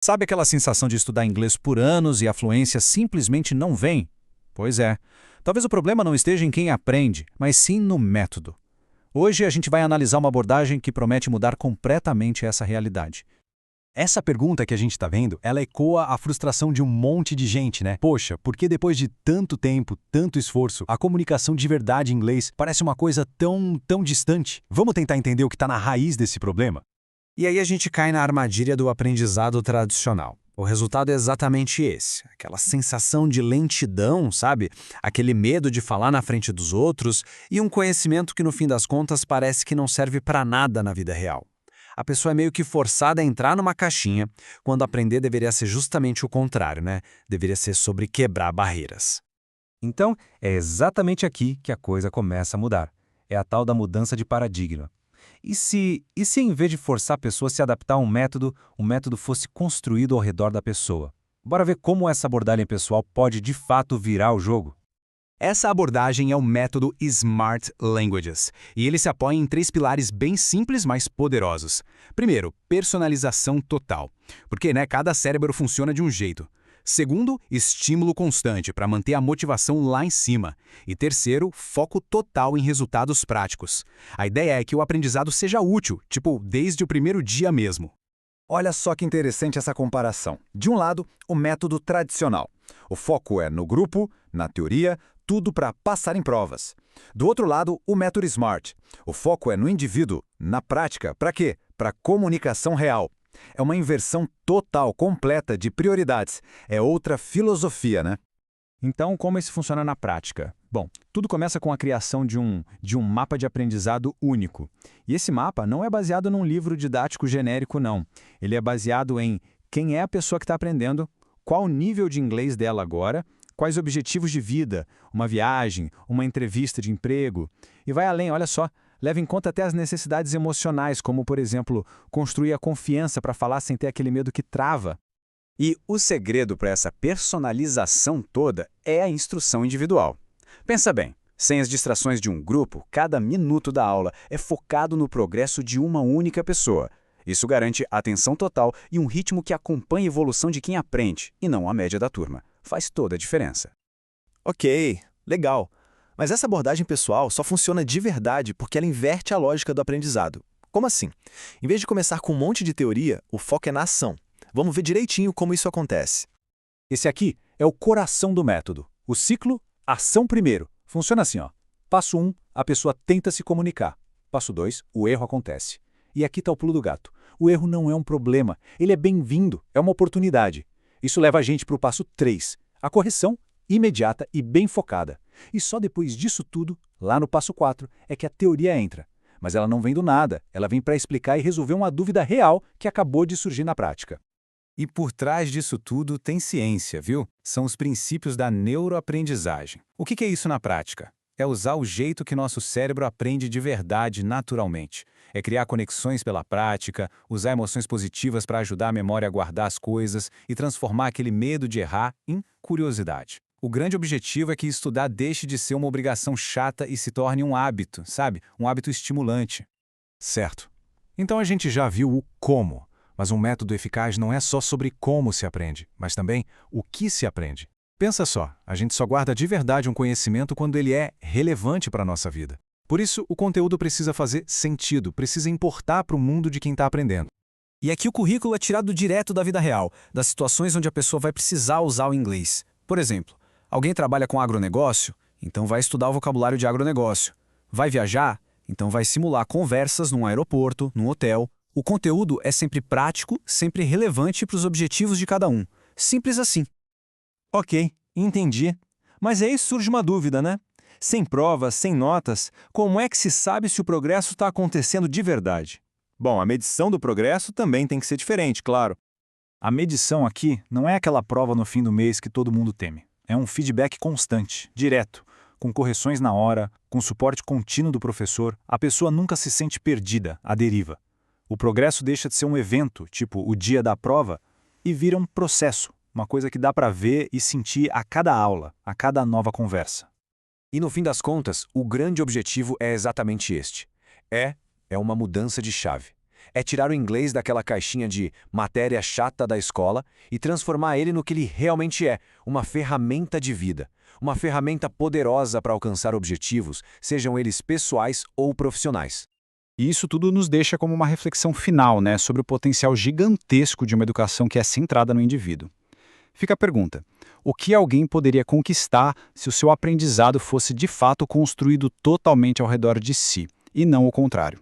Sabe aquela sensação de estudar inglês por anos e a fluência simplesmente não vem? Pois é. Talvez o problema não esteja em quem aprende, mas sim no método. Hoje a gente vai analisar uma abordagem que promete mudar completamente essa realidade. Essa pergunta que a gente está vendo, ela ecoa a frustração de um monte de gente, né? Poxa, por que depois de tanto tempo, tanto esforço, a comunicação de verdade em inglês parece uma coisa tão distante? Vamos tentar entender o que está na raiz desse problema? E aí a gente cai na armadilha do aprendizado tradicional. O resultado é exatamente esse, aquela sensação de lentidão, sabe? Aquele medo de falar na frente dos outros e um conhecimento que no fim das contas parece que não serve para nada na vida real. A pessoa é meio que forçada a entrar numa caixinha, quando aprender deveria ser justamente o contrário, né? Deveria ser sobre quebrar barreiras. Então, é exatamente aqui que a coisa começa a mudar. É a tal da mudança de paradigma. E se em vez de forçar a pessoa a se adaptar a um método, o método fosse construído ao redor da pessoa? Bora ver como essa abordagem pessoal pode de fato virar o jogo? Essa abordagem é o método Smart Languages, e ele se apoia em 3 pilares bem simples, mas poderosos. Primeiro, personalização total, porque cada cérebro funciona de um jeito. Segundo, estímulo constante para manter a motivação lá em cima. E terceiro, foco total em resultados práticos. A ideia é que o aprendizado seja útil, desde o primeiro dia mesmo. Olha só que interessante essa comparação. De um lado, o método tradicional. O foco é no grupo, na teoria, tudo para passar em provas. Do outro lado, o método Smart. O foco é no indivíduo, na prática. Para quê? Para comunicação real. É uma inversão total, completa de prioridades. É outra filosofia, né? Então, como isso funciona na prática? Bom, tudo começa com a criação de um mapa de aprendizado único. E esse mapa não é baseado num livro didático genérico, não. Ele é baseado em quem é a pessoa que está aprendendo, qual o nível de inglês dela agora, quais objetivos de vida, uma viagem, uma entrevista de emprego. E vai além, olha só, leva em conta até as necessidades emocionais, como, por exemplo, construir a confiança para falar sem ter aquele medo que trava. E o segredo para essa personalização toda é a instrução individual. Pensa bem, sem as distrações de um grupo, cada minuto da aula é focado no progresso de uma única pessoa. Isso garante atenção total e um ritmo que acompanha a evolução de quem aprende, e não a média da turma. Faz toda a diferença. Ok, legal. Mas essa abordagem pessoal só funciona de verdade porque ela inverte a lógica do aprendizado. Como assim? Em vez de começar com um monte de teoria, o foco é na ação. Vamos ver direitinho como isso acontece. Esse aqui é o coração do método. O ciclo, ação primeiro. Funciona assim, ó. Passo 1, a pessoa tenta se comunicar. Passo 2, o erro acontece. E aqui está o pulo do gato. O erro não é um problema, ele é bem-vindo, é uma oportunidade. Isso leva a gente para o passo 3, a correção imediata e bem focada. E só depois disso tudo, lá no passo 4, é que a teoria entra. Mas ela não vem do nada, ela vem para explicar e resolver uma dúvida real que acabou de surgir na prática. E por trás disso tudo tem ciência, viu? São os princípios da neuroaprendizagem. O que é isso na prática? É usar o jeito que nosso cérebro aprende de verdade, naturalmente. É criar conexões pela prática, usar emoções positivas para ajudar a memória a guardar as coisas e transformar aquele medo de errar em curiosidade. O grande objetivo é que estudar deixe de ser uma obrigação chata e se torne um hábito, sabe? Um hábito estimulante. Certo. Então a gente já viu o como, mas um método eficaz não é só sobre como se aprende, mas também o que se aprende. Pensa só, a gente só guarda de verdade um conhecimento quando ele é relevante para a nossa vida. Por isso, o conteúdo precisa fazer sentido, precisa importar para o mundo de quem está aprendendo. E aqui o currículo é tirado direto da vida real, das situações onde a pessoa vai precisar usar o inglês. Por exemplo, alguém trabalha com agronegócio, então vai estudar o vocabulário de agronegócio. Vai viajar, então vai simular conversas num aeroporto, num hotel. O conteúdo é sempre prático, sempre relevante para os objetivos de cada um. Simples assim. Ok, entendi. Mas aí surge uma dúvida, né? Sem provas, sem notas, como é que se sabe se o progresso está acontecendo de verdade? Bom, a medição do progresso também tem que ser diferente, claro. A medição aqui não é aquela prova no fim do mês que todo mundo teme. É um feedback constante, direto, com correções na hora, com suporte contínuo do professor. A pessoa nunca se sente perdida, à deriva. O progresso deixa de ser um evento, tipo o dia da prova, e vira um processo, uma coisa que dá para ver e sentir a cada aula, a cada nova conversa. E no fim das contas, o grande objetivo é exatamente este. É uma mudança de chave. É tirar o inglês daquela caixinha de matéria chata da escola e transformar ele no que ele realmente é, uma ferramenta de vida. Uma ferramenta poderosa para alcançar objetivos, sejam eles pessoais ou profissionais. E isso tudo nos deixa como uma reflexão final, né, sobre o potencial gigantesco de uma educação que é centrada no indivíduo. Fica a pergunta: o que alguém poderia conquistar se o seu aprendizado fosse de fato construído totalmente ao redor de si, e não o contrário?